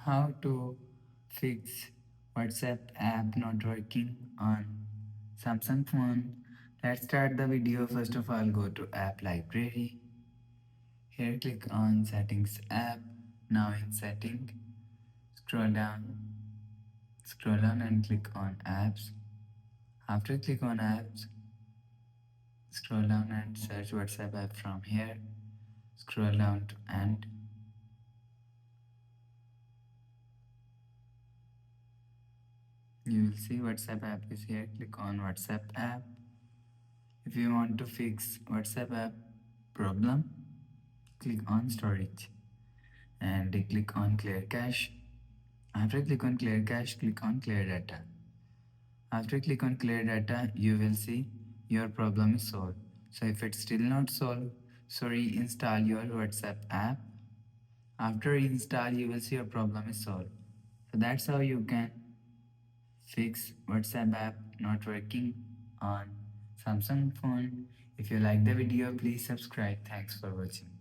How to fix WhatsApp app not working on Samsung phone. Let's start the video. First of all, go to app library. Here click on settings app. Now in setting, scroll down and click on apps. After click on apps, scroll down and search WhatsApp app from here. Scroll down to end. You will see WhatsApp app is here. Click on WhatsApp app. If you want to fix WhatsApp app problem, click on storage and click on clear cache. After click on clear cache, click on clear data. After click on clear data, you will see your problem is solved. So if it's still not solved, so reinstall your WhatsApp app. After install, you will see your problem is solved. So that's how you can fix WhatsApp app not working on Samsung phone. If you like the video, please subscribe. Thanks for watching.